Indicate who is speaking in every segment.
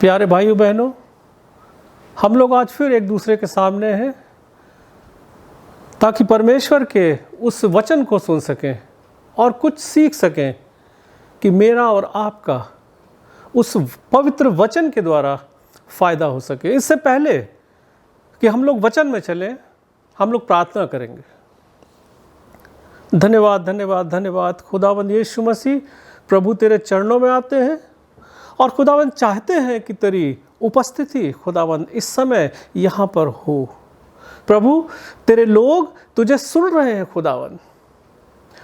Speaker 1: प्यारे भाइयों बहनों, हम लोग आज फिर एक दूसरे के सामने हैं ताकि परमेश्वर के उस वचन को सुन सकें और कुछ सीख सकें कि मेरा और आपका उस पवित्र वचन के द्वारा फ़ायदा हो सके। इससे पहले कि हम लोग वचन में चलें, हम लोग प्रार्थना करेंगे। धन्यवाद धन्यवाद धन्यवाद खुदावंद यीशु मसीह, प्रभु तेरे चरणों में आते हैं और खुदावंद चाहते हैं कि तेरी उपस्थिति खुदावंद इस समय यहाँ पर हो। प्रभु तेरे लोग तुझे सुन रहे हैं खुदावंद।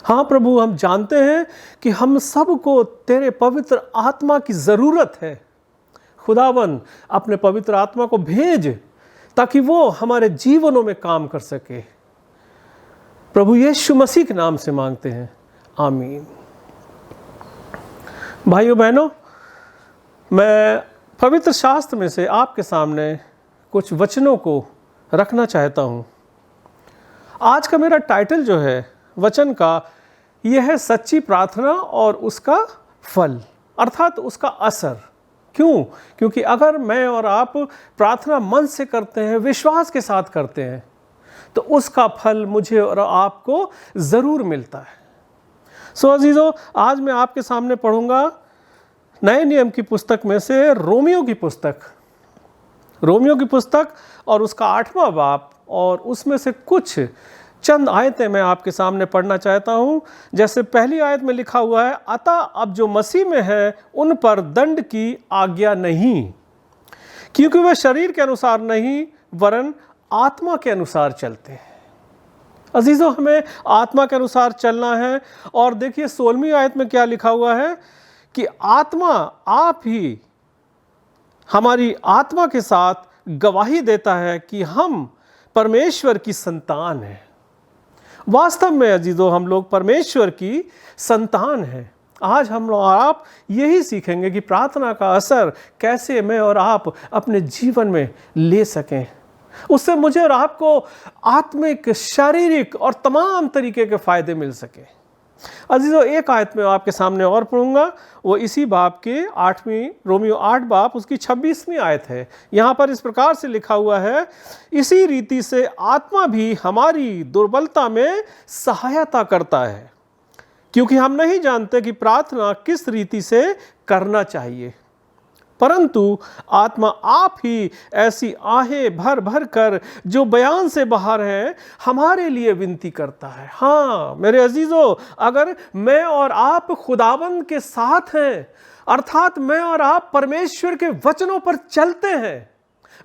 Speaker 1: हाँ प्रभु, हम जानते हैं कि हम सबको तेरे पवित्र आत्मा की ज़रूरत है। खुदावंद अपने पवित्र आत्मा को भेज ताकि वो हमारे जीवनों में काम कर सके। प्रभु यीशु मसीह के नाम से मांगते हैं, आमीन। भाइयों बहनों, मैं पवित्र शास्त्र में से आपके सामने कुछ वचनों को रखना चाहता हूँ। आज का मेरा टाइटल जो है वचन का, यह है सच्ची प्रार्थना और उसका फल, अर्थात उसका असर। क्यों? क्योंकि अगर मैं और आप प्रार्थना मन से करते हैं, विश्वास के साथ करते हैं, तो उसका फल मुझे और आपको ज़रूर मिलता है। सो अजीज़ों, आज मैं आपके सामने पढ़ूंगा नए नियम की पुस्तक में से रोमियो की पुस्तक और उसका 8वां बाब, और उसमें से कुछ चंद आयतें मैं आपके सामने पढ़ना चाहता हूं। जैसे पहली आयत में लिखा हुआ है, अतः अब जो मसीह में है उन पर दंड की आज्ञा नहीं, क्योंकि वे शरीर के अनुसार नहीं वरन आत्मा के अनुसार चलते हैं। अजीजों, हमें आत्मा के अनुसार चलना है। और देखिए 16वीं आयत में क्या लिखा हुआ है कि आत्मा आप ही हमारी आत्मा के साथ गवाही देता है कि हम परमेश्वर की संतान हैं। वास्तव में अजीजों, हम लोग परमेश्वर की संतान हैं। आज हम लोग आप यही सीखेंगे कि प्रार्थना का असर कैसे मैं और आप अपने जीवन में ले सकें। उससे मुझे और आपको आत्मिक, शारीरिक और तमाम तरीके के फायदे मिल सके। अजीजों, एक आयत में आपके सामने और पढ़ूंगा, वो इसी बाब के 8वीं रोमियो 8 बाब उसकी 26वीं आयत है। यहाँ पर इस प्रकार से लिखा हुआ है, इसी रीति से आत्मा भी हमारी दुर्बलता में सहायता करता है, क्योंकि हम नहीं जानते कि प्रार्थना किस रीति से करना चाहिए, परंतु आत्मा आप ही ऐसी आहें भर भर कर जो बयान से बाहर है हमारे लिए विनती करता है। हाँ मेरे अजीजों, अगर मैं और आप खुदाबंद के साथ हैं, अर्थात मैं और आप परमेश्वर के वचनों पर चलते हैं,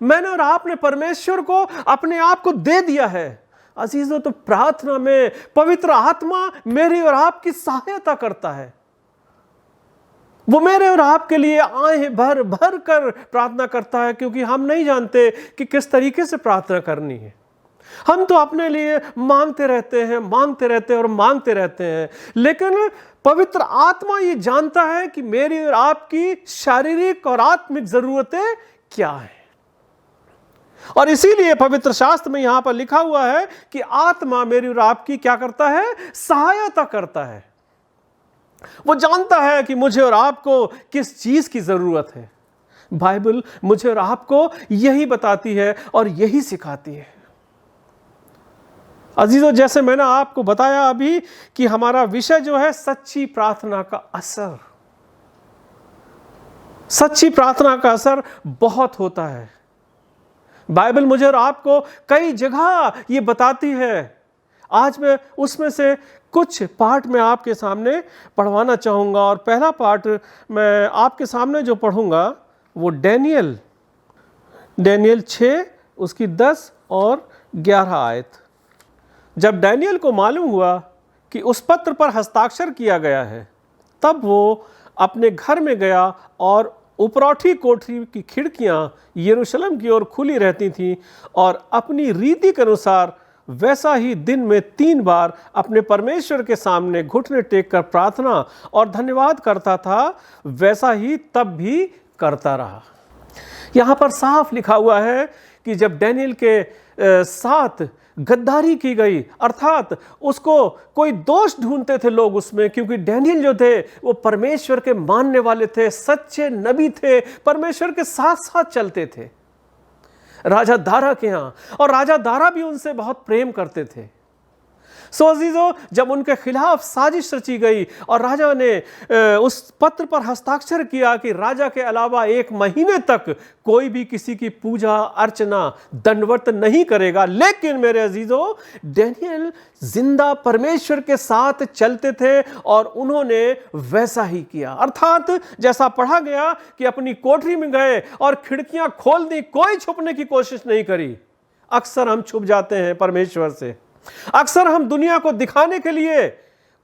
Speaker 1: मैंने और आपने परमेश्वर को अपने आप को दे दिया है अजीजों, तो प्रार्थना में पवित्र आत्मा मेरी और आपकी सहायता करता है। वो मेरे और आपके लिए आहें भर भर कर प्रार्थना करता है, क्योंकि हम नहीं जानते कि किस तरीके से प्रार्थना करनी है। हम तो अपने लिए मांगते रहते हैं, लेकिन पवित्र आत्मा ये जानता है कि मेरी और आपकी शारीरिक और आत्मिक जरूरतें क्या हैं। और इसीलिए पवित्र शास्त्र में यहां पर लिखा हुआ है कि आत्मा मेरी और आपकी क्या करता है? सहायता करता है। वो जानता है कि मुझे और आपको किस चीज की जरूरत है। बाइबल मुझे और आपको यही बताती है और यही सिखाती है। अजीजों, जैसे मैंने आपको बताया अभी कि हमारा विषय जो है सच्ची प्रार्थना का असर। सच्ची प्रार्थना का असर बहुत होता है। बाइबल मुझे और आपको कई जगह ये बताती है। आज मैं उसमें से कुछ पार्ट में आपके सामने पढ़वाना चाहूँगा, और पहला पार्ट मैं आपके सामने जो पढ़ूँगा वो डैनियल 6 उसकी 10 और 11 आयत। जब डैनियल को मालूम हुआ कि उस पत्र पर हस्ताक्षर किया गया है, तब वो अपने घर में गया और उपरौठी कोठरी की खिड़कियाँ यरूशलेम की ओर खुली रहती थीं, और अपनी रीति के अनुसार वैसा ही दिन में 3 बार अपने परमेश्वर के सामने घुटने टेक कर प्रार्थना और धन्यवाद करता था, वैसा ही तब भी करता रहा। यहाँ पर साफ लिखा हुआ है कि जब डैनियल के साथ गद्दारी की गई, अर्थात उसको कोई दोष ढूंढते थे लोग उसमें, क्योंकि डैनियल जो थे वो परमेश्वर के मानने वाले थे, सच्चे नबी थे, परमेश्वर के साथ साथ चलते थे राजा दारा के यहाँ, और राजा दारा भी उनसे बहुत प्रेम करते थे। सो अजीजों, जब उनके खिलाफ साजिश रची गई और राजा ने उस पत्र पर हस्ताक्षर किया कि राजा के अलावा 1 महीने तक कोई भी किसी की पूजा अर्चना दंडवत नहीं करेगा, लेकिन मेरे अजीजों, डैनियल जिंदा परमेश्वर के साथ चलते थे और उन्होंने वैसा ही किया। अर्थात जैसा पढ़ा गया कि अपनी कोठरी में गए और खिड़कियां खोल दी, कोई छुपने की कोशिश नहीं करी। अक्सर हम छुप जाते हैं परमेश्वर से, अक्सर हम दुनिया को दिखाने के लिए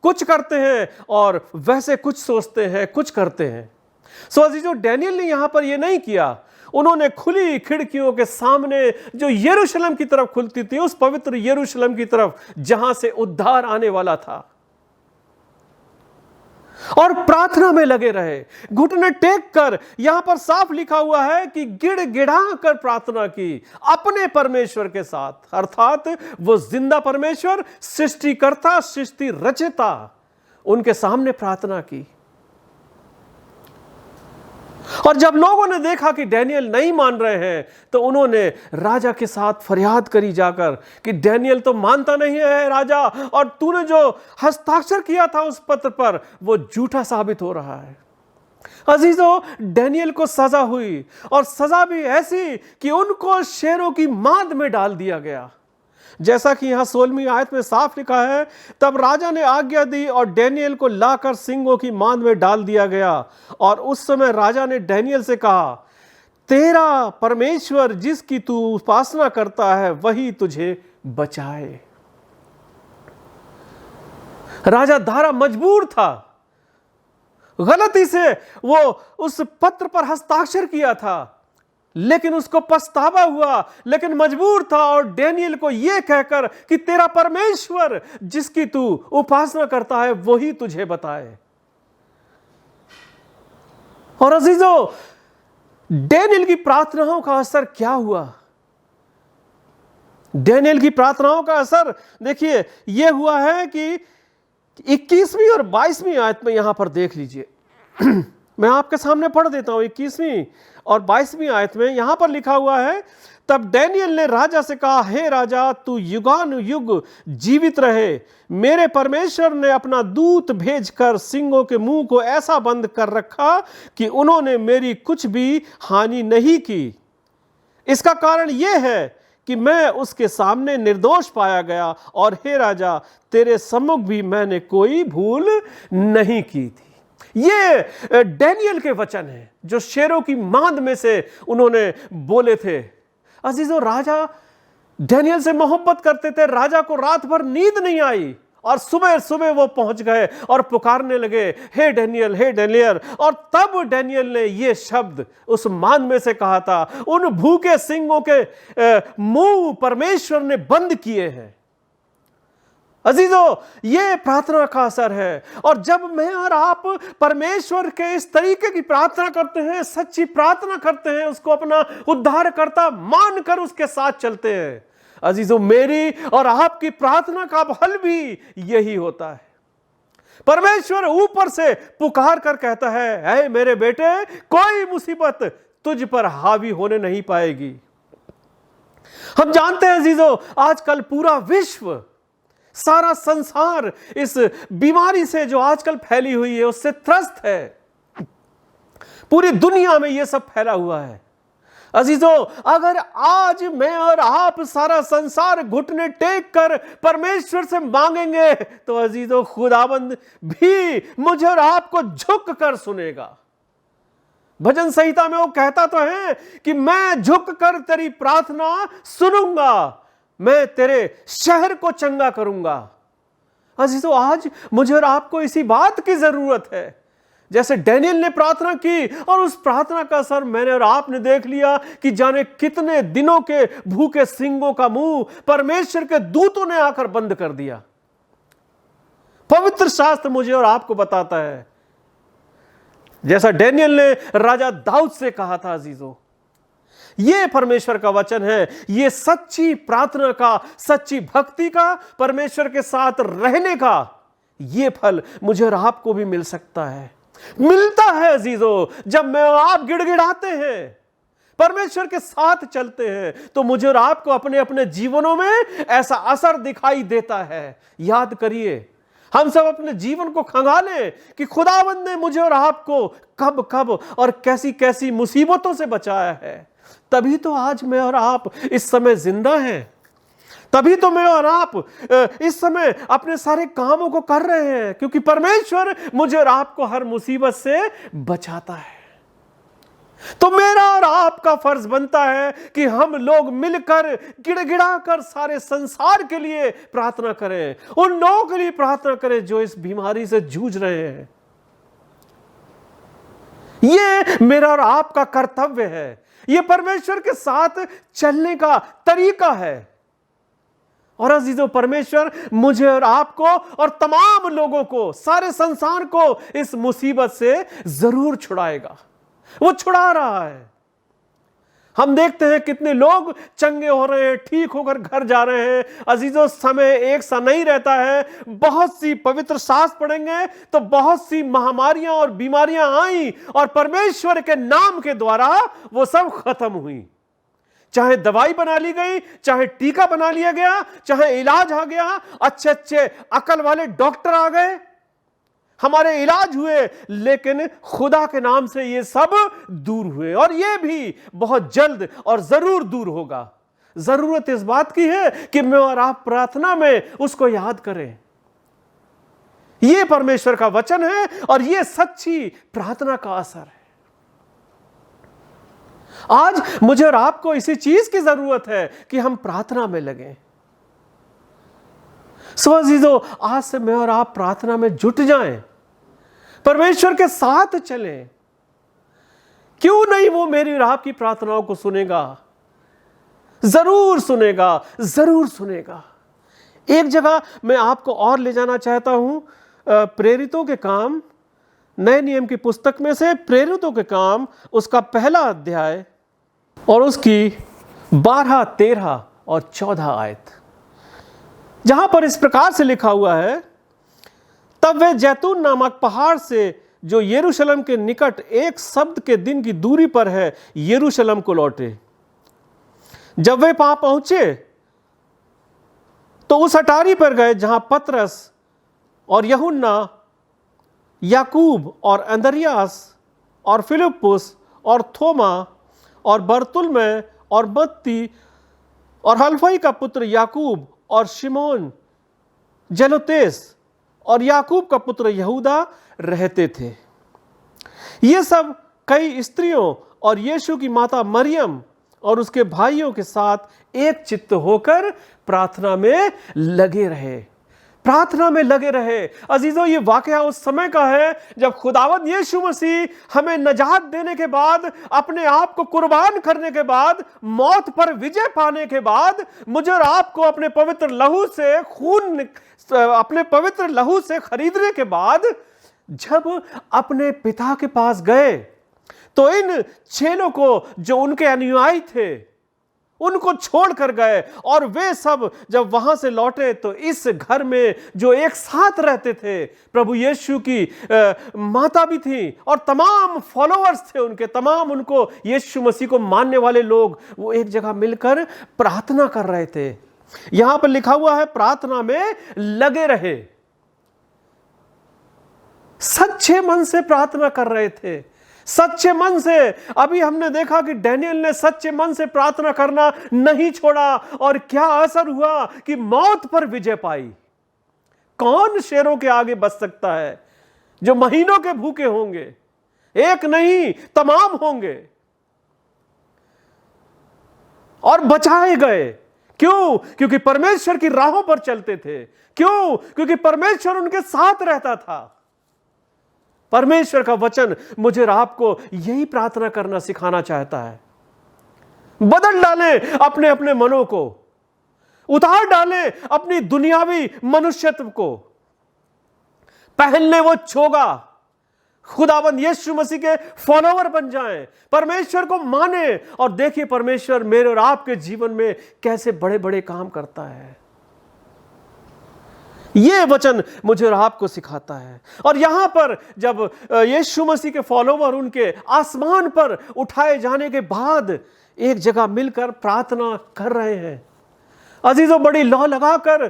Speaker 1: कुछ करते हैं और वैसे कुछ सोचते हैं, कुछ करते हैं। सो अजीजों, डैनियल ने यहां पर यह नहीं किया। उन्होंने खुली खिड़कियों के सामने जो यरूशलेम की तरफ खुलती थी, उस पवित्र यरूशलेम की तरफ जहां से उद्धार आने वाला था, और प्रार्थना में लगे रहे, घुटने टेक कर। यहां पर साफ लिखा हुआ है कि गिड़गिड़ा कर प्रार्थना की अपने परमेश्वर के साथ, अर्थात वो जिंदा परमेश्वर, सृष्टिकर्ता, सृष्टि रचयिता, उनके सामने प्रार्थना की। और जब लोगों ने देखा कि डैनियल नहीं मान रहे हैं, तो उन्होंने राजा के साथ फरियाद करी जाकर कि डैनियल तो मानता नहीं है राजा, और तूने जो हस्ताक्षर किया था उस पत्र पर वो झूठा साबित हो रहा है। अजीजों, डैनियल को सजा हुई, और सजा भी ऐसी कि उनको शेरों की मांद में डाल दिया गया। जैसा कि यहां 16वीं आयत में साफ लिखा है, तब राजा ने आज्ञा दी और डैनियल को लाकर सिंगों की मांद में डाल दिया गया। और उस समय राजा ने डैनियल से कहा, तेरा परमेश्वर जिसकी तू उपासना करता है वही तुझे बचाए। राजा दारा मजबूर था, गलती से वो उस पत्र पर हस्ताक्षर किया था, लेकिन उसको पछतावा हुआ, लेकिन मजबूर था, और डैनियल को यह कहकर कि तेरा परमेश्वर जिसकी तू उपासना करता है वही तुझे बताए। और अजीजों, डैनियल की प्रार्थनाओं का असर क्या हुआ? डैनियल की प्रार्थनाओं का असर देखिए यह हुआ है कि 21वीं और 22वीं आयत में यहां पर देख लीजिए। मैं आपके सामने पढ़ देता हूं। 21वीं और 22वीं आयत में यहां पर लिखा हुआ है, तब डैनियल ने राजा से कहा, हे राजा, तू युगानुयुग जीवित रहे। मेरे परमेश्वर ने अपना दूत भेजकर सिंहों के मुंह को ऐसा बंद कर रखा कि उन्होंने मेरी कुछ भी हानि नहीं की। इसका कारण यह है कि मैं उसके सामने निर्दोष पाया गया, और हे राजा, तेरे सम्मुख भी मैंने कोई भूल नहीं की थी। ये डैनियल के वचन हैं जो शेरों की मांद में से उन्होंने बोले थे। अजीजों, राजा डैनियल से मोहब्बत करते थे। राजा को रात भर नींद नहीं आई, और सुबह सुबह वो पहुंच गए और पुकारने लगे, हे डैनियल, हे डैनियल। और तब डैनियल ने ये शब्द उस मांद में से कहा था, उन भूखे सिंहों के मुंह परमेश्वर ने बंद किए हैं। अजीजों, ये प्रार्थना का असर है। और जब मैं और आप परमेश्वर के इस तरीके की प्रार्थना करते हैं, सच्ची प्रार्थना करते हैं, उसको अपना उद्धारकर्ता मानकर उसके साथ चलते हैं, अजीजों, मेरी और आपकी प्रार्थना का फल भी यही होता है। परमेश्वर ऊपर से पुकार कर कहता है, ऐ मेरे बेटे, कोई मुसीबत तुझ पर हावी होने नहीं पाएगी। हम जानते हैं अजीजों, आजकल पूरा विश्व, सारा संसार इस बीमारी से जो आजकल फैली हुई है उससे त्रस्त है। पूरी दुनिया में यह सब फैला हुआ है। अजीजों, अगर आज मैं और आप, सारा संसार घुटने टेक कर परमेश्वर से मांगेंगे, तो अजीजों, खुदाबंद भी मुझे और आपको झुक कर सुनेगा। भजन संहिता में वो कहता तो है कि मैं झुक कर तेरी प्रार्थना सुनूंगा, मैं तेरे शहर को चंगा करूंगा। अजीजों, आज मुझे और आपको इसी बात की जरूरत है। जैसे डैनियल ने प्रार्थना की, और उस प्रार्थना का असर मैंने और आपने देख लिया कि जाने कितने दिनों के भूखे सिंहों का मुंह परमेश्वर के दूतों ने आकर बंद कर दिया। पवित्र शास्त्र मुझे और आपको बताता है, जैसा डैनियल ने राजा दाऊद से कहा था। अजीजों, ये परमेश्वर का वचन है। ये सच्ची प्रार्थना का, सच्ची भक्ति का, परमेश्वर के साथ रहने का ये फल मुझे और आपको भी मिल सकता है, मिलता है अजीजों। जब मैं और आप गिड़गिड़ाते हैं, परमेश्वर के साथ चलते हैं, तो मुझे और आपको अपने अपने जीवनों में ऐसा असर दिखाई देता है। याद करिए, हम सब अपने जीवन को खंगालें कि खुदावंद ने मुझे और आपको कब कब और कैसी कैसी मुसीबतों से बचाया है। तभी तो आज मैं और आप इस समय जिंदा हैं, तभी तो मैं और आप इस समय अपने सारे कामों को कर रहे हैं, क्योंकि परमेश्वर मुझे और आपको हर मुसीबत से बचाता है। तो मेरा और आपका फर्ज बनता है कि हम लोग मिलकर गिड़गिड़ा कर सारे संसार के लिए प्रार्थना करें, उन लोगों के लिए प्रार्थना करें जो इस बीमारी से जूझ रहे हैं। ये मेरा और आपका कर्तव्य है, ये परमेश्वर के साथ चलने का तरीका है। और अजीजों, परमेश्वर मुझे और आपको और तमाम लोगों को, सारे संसार को इस मुसीबत से जरूर छुड़ाएगा। वो छुड़ा रहा है। हम देखते हैं कितने लोग चंगे हो रहे हैं, ठीक होकर घर जा रहे हैं। अजीजों, समय एक सा नहीं रहता है। बहुत सी पवित्र शास्त्र पढ़ेंगे तो बहुत सी महामारियां और बीमारियां आई और परमेश्वर के नाम के द्वारा वो सब खत्म हुई। चाहे दवाई बना ली गई, चाहे टीका बना लिया गया, चाहे इलाज आ गया, अच्छे अच्छे अकल वाले डॉक्टर आ गए, हमारे इलाज हुए, लेकिन खुदा के नाम से ये सब दूर हुए और ये भी बहुत जल्द और जरूर दूर होगा। जरूरत इस बात की है कि मैं और आप प्रार्थना में उसको याद करें। ये परमेश्वर का वचन है और ये सच्ची प्रार्थना का असर है। आज मुझे और आपको इसी चीज की जरूरत है कि हम प्रार्थना में लगें। अजीजों, आज से मैं और आप प्रार्थना में जुट जाएं, परमेश्वर के साथ चलें। क्यों नहीं वो मेरी और आपकी प्रार्थनाओं को सुनेगा? जरूर सुनेगा, जरूर सुनेगा। एक जगह मैं आपको और ले जाना चाहता हूं, प्रेरितों के काम, नए नियम की पुस्तक में से प्रेरितों के काम, उसका पहला अध्याय और उसकी 12, 13 और 14 आयत, जहां पर इस प्रकार से लिखा हुआ है, तब वे जैतून नामक पहाड़ से जो यरूशलेम के निकट एक शब्द के दिन की दूरी पर है, यरूशलेम को लौटे। जब वे वहां पहुंचे तो उस अटारी पर गए जहां पतरस और यूहन्ना, याकूब और अंद्रियास और फिलिप्पुस और थोमा और बरतुल्मै और मत्ती और हलफई का पुत्र याकूब और शिमोन जेलोतेस और याकूब का पुत्र यहूदा रहते थे। ये सब कई स्त्रियों और यीशु की माता मरियम और उसके भाइयों के साथ एक चित्त होकर प्रार्थना में लगे रहे। प्रार्थना में लगे रहे। अजीजों, ये वाकया उस समय का है जब खुदावंद यीशु मसीह हमें नजात देने के बाद, अपने आप को कुर्बान करने के बाद, मौत पर विजय पाने के बाद, मुझे और आपको अपने पवित्र लहू से अपने पवित्र लहू से खरीदने के बाद जब अपने पिता के पास गए, तो इन चेलों को जो उनके अनुयायी थे उनको छोड़कर गए और वे सब जब वहां से लौटे तो इस घर में जो एक साथ रहते थे, प्रभु यीशु की माता भी थी और तमाम फॉलोअर्स थे उनके, तमाम उनको यीशु मसीह को मानने वाले लोग, वो एक जगह मिलकर प्रार्थना कर रहे थे। यहां पर लिखा हुआ है, प्रार्थना में लगे रहे, सच्चे मन से प्रार्थना कर रहे थे, सच्चे मन से। अभी हमने देखा कि डैनियल ने सच्चे मन से प्रार्थना करना नहीं छोड़ा और क्या असर हुआ कि मौत पर विजय पाई। कौन शेरों के आगे बच सकता है? जो महीनों के भूखे होंगे, एक नहीं तमाम होंगे, और बचाए गए। क्यों? क्योंकि परमेश्वर की राहों पर चलते थे। क्यों? क्योंकि परमेश्वर उनके साथ रहता था। परमेश्वर का वचन मुझे और आपको यही प्रार्थना करना सिखाना चाहता है। बदल डालें अपने अपने मनों को, उतार डालें अपनी दुनियावी मनुष्यत्व को, पहन ले वो चोगा, खुदावंद यीशु मसीह के फॉलोवर बन जाएं, परमेश्वर को माने। और देखिए परमेश्वर मेरे और आपके जीवन में कैसे बड़े बड़े काम करता है। यह वचन मुझे और आपको सिखाता है। और यहां पर जब यीशु मसीह के फॉलोवर उनके आसमान पर उठाए जाने के बाद एक जगह मिलकर प्रार्थना कर रहे हैं, अजीजों बड़ी लौ लगाकर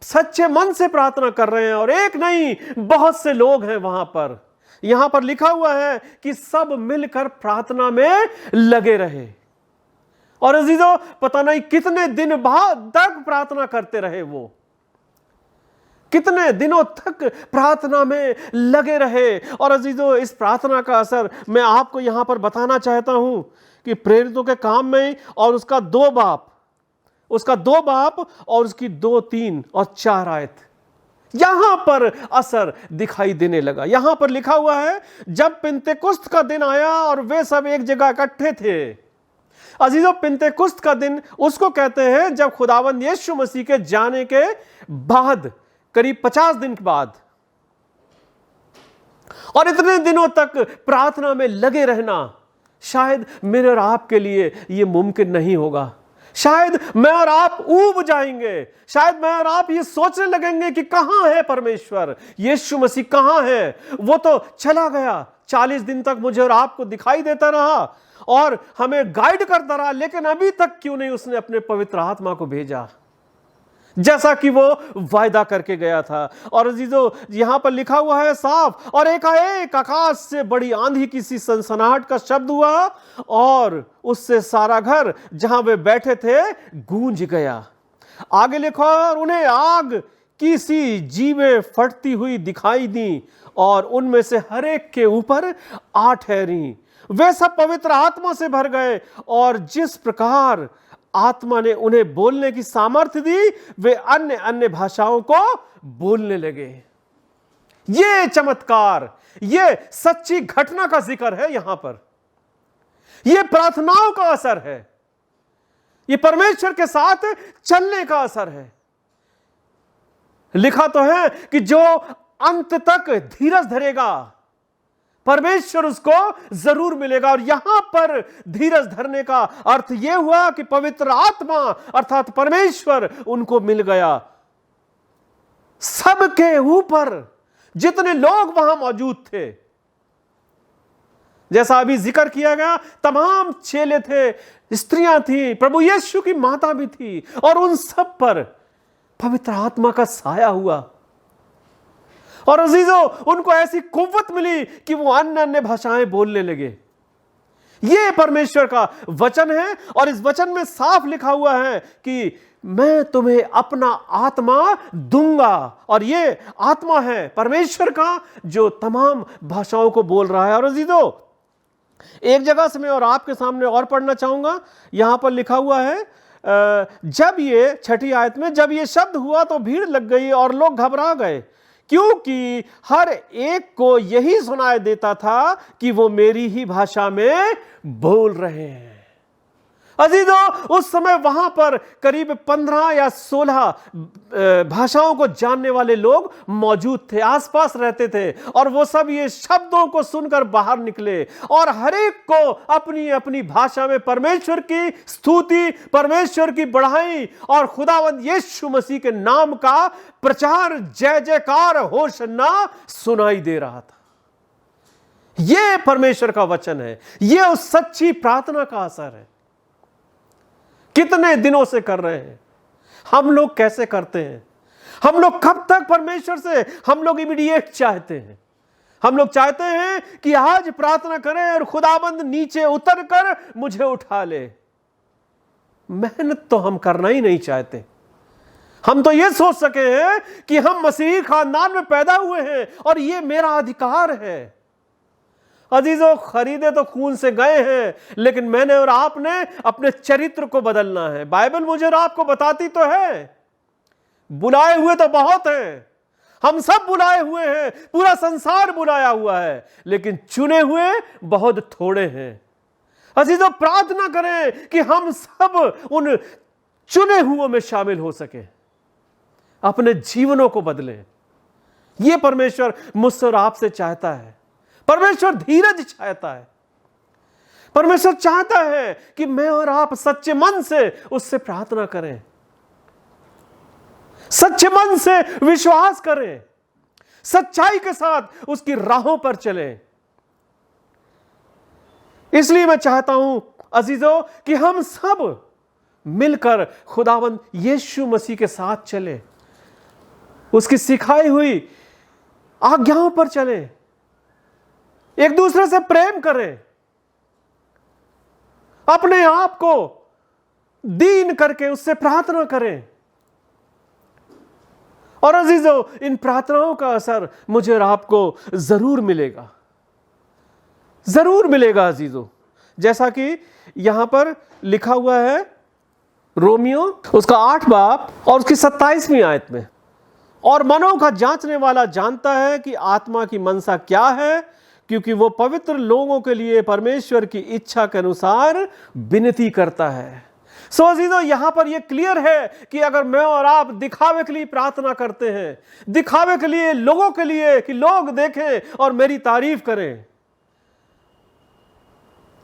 Speaker 1: सच्चे मन से प्रार्थना कर रहे हैं। और एक नहीं, बहुत से लोग हैं वहां पर। यहां पर लिखा हुआ है कि सब मिलकर प्रार्थना में लगे रहे। और अजीजों पता नहीं कितने दिन बाद तक प्रार्थना करते रहे, वो कितने दिनों तक प्रार्थना में लगे रहे। और अजीजों इस प्रार्थना का असर मैं आपको यहां पर बताना चाहता हूं कि प्रेरितों के काम में और उसका 2 बाप और उसकी 2, 3 और 4 आयत, यहां पर असर दिखाई देने लगा। यहां पर लिखा हुआ है, जब पिन्तेकुस्त का दिन आया और वे सब एक जगह इकट्ठे थे। अजीजों पिन्तेकुस्त का दिन उसको कहते हैं जब खुदावंद यीशु मसीह के जाने के बाद, करीब 50 दिन के बाद, और इतने दिनों तक प्रार्थना में लगे रहना शायद मेरे और आपके लिए यह मुमकिन नहीं होगा। शायद मैं और आप ऊब जाएंगे, शायद मैं और आप ये सोचने लगेंगे कि कहां है परमेश्वर, यीशु मसीह कहां है। वो तो चला गया, 40 दिन तक मुझे और आपको दिखाई देता रहा और हमें गाइड करता रहा, लेकिन अभी तक क्यों नहीं उसने अपने पवित्र आत्मा को भेजा जैसा कि वो वायदा करके गया था। और अजीजों यहां पर लिखा हुआ है साफ, और एकाएक आकाश से बड़ी आंधी की सी सनसनाहट का शब्द हुआ और उससे सारा घर जहां वे बैठे थे गूंज गया। आगे लिखा, और उन्हें आग की सी जीवें फटती हुई दिखाई दी और उनमें से हर एक के ऊपर 8 ठहरी। वे सब पवित्र आत्मा से भर गए और जिस प्रकार आत्मा ने उन्हें बोलने की सामर्थ्य दी, वे अन्य अन्य भाषाओं को बोलने लगे। यह चमत्कार, यह सच्ची घटना का जिक्र है यहां पर। यह प्रार्थनाओं का असर है, यह परमेश्वर के साथ चलने का असर है। लिखा तो है कि जो अंत तक धीरज धरेगा परमेश्वर उसको जरूर मिलेगा। और यहां पर धीरज धरने का अर्थ यह हुआ कि पवित्र आत्मा अर्थात परमेश्वर उनको मिल गया। सबके ऊपर जितने लोग वहां मौजूद थे, जैसा अभी जिक्र किया गया, तमाम चेले थे, स्त्रियां थी, प्रभु यीशु की माता भी थी, और उन सब पर पवित्र आत्मा का साया हुआ। और अजीजों उनको ऐसी कुव्वत मिली कि वो अन्य अन्य भाषाएं बोलने लगे। यह परमेश्वर का वचन है और इस वचन में साफ लिखा हुआ है कि मैं तुम्हें अपना आत्मा दूंगा। और यह आत्मा है परमेश्वर का जो तमाम भाषाओं को बोल रहा है। और अजीजों एक जगह से मैं और आपके सामने और पढ़ना चाहूंगा। यहां पर लिखा हुआ है, जब ये 6ठी आयत में, जब ये शब्द हुआ तो भीड़ लग गई और लोग घबरा गए, क्योंकि हर एक को यही सुनाई देता था कि वो मेरी ही भाषा में बोल रहे हैं। अजीजों उस समय वहां पर करीब 15 या 16 भाषाओं को जानने वाले लोग मौजूद थे, आसपास रहते थे, और वो सब ये शब्दों को सुनकर बाहर निकले और हर एक को अपनी अपनी भाषा में परमेश्वर की स्तुति, परमेश्वर की बढ़ाई और खुदावंद यीशु मसीह के नाम का प्रचार, जय जयकार, होशन्ना सुनाई दे रहा था। यह परमेश्वर का वचन है, यह उस सच्ची प्रार्थना का असर है। कितने दिनों से कर रहे हैं हम लोग, कैसे करते हैं हम लोग, कब तक परमेश्वर से हम लोग इमीडिएट चाहते हैं। हम लोग चाहते हैं कि आज प्रार्थना करें और खुदाबंद नीचे उतर कर मुझे उठा ले। मेहनत तो हम करना ही नहीं चाहते। हम तो यह सोच सके हैं कि हम मसीही खानदान में पैदा हुए हैं और यह मेरा अधिकार है। अजीजों खरीदे तो खून से गए हैं, लेकिन मैंने और आपने अपने चरित्र को बदलना है। बाइबल मुझे और आपको बताती तो है, बुलाए हुए तो बहुत हैं, हम सब बुलाए हुए हैं, पूरा संसार बुलाया हुआ है, लेकिन चुने हुए बहुत थोड़े हैं। अजीजों प्रार्थना करें कि हम सब उन चुने हुओं में शामिल हो सके, अपने जीवनों को बदलें। यह परमेश्वर मुझसे और आपसे चाहता है। परमेश्वर धीरज चाहता है। परमेश्वर चाहता है कि मैं और आप सच्चे मन से उससे प्रार्थना करें, सच्चे मन से विश्वास करें, सच्चाई के साथ उसकी राहों पर चलें। इसलिए मैं चाहता हूं अजीजों कि हम सब मिलकर खुदावंद यीशु मसीह के साथ चलें, उसकी सिखाई हुई आज्ञाओं पर चलें, एक दूसरे से प्रेम करें, अपने आप को दीन करके उससे प्रार्थना करें। और अजीजों, इन प्रार्थनाओं का असर मुझे और आपको जरूर मिलेगा, जरूर मिलेगा अजीजों। जैसा कि यहां पर लिखा हुआ है रोमियो उसका 8 बाब और उसकी 27वीं आयत में, और मनों का जांचने वाला जानता है कि आत्मा की मनसा क्या है, क्योंकि वो पवित्र लोगों के लिए परमेश्वर की इच्छा के अनुसार विनती करता है। सो अजीजों, यहां पर यह क्लियर है कि अगर मैं और आप दिखावे के लिए प्रार्थना करते हैं, दिखावे के लिए, लोगों के लिए कि लोग देखें और मेरी तारीफ करें,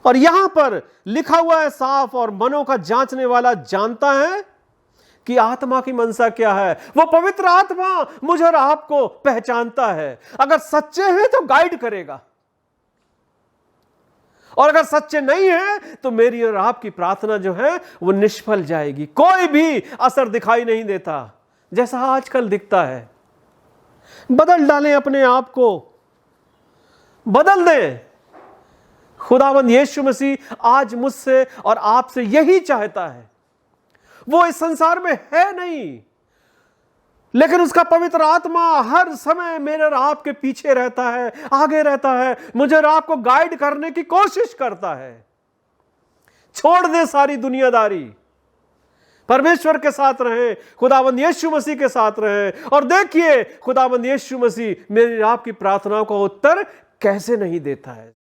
Speaker 1: और यहां पर लिखा हुआ है साफ, और मनों का जांचने वाला जानता है कि आत्मा की मनसा क्या है, वो पवित्र आत्मा मुझे और आपको पहचानता है। अगर सच्चे हैं तो गाइड करेगा, और अगर सच्चे नहीं है तो मेरी और आपकी प्रार्थना जो है वो निष्फल जाएगी, कोई भी असर दिखाई नहीं देता जैसा आजकल दिखता है। बदल डालें अपने आप को, बदल दें। खुदावंद यीशु मसीह आज मुझसे और आपसे यही चाहता है। वो इस संसार में है नहीं, लेकिन उसका पवित्र आत्मा हर समय मेरे और आपके पीछे रहता है, आगे रहता है, मुझे और आपको गाइड करने की कोशिश करता है। छोड़ दे सारी दुनियादारी, परमेश्वर के साथ रहे, खुदावंद यीशु मसीह के साथ रहे, और देखिए खुदावंद यीशु मसीह मेरी आपकी प्रार्थनाओं का उत्तर कैसे नहीं देता है।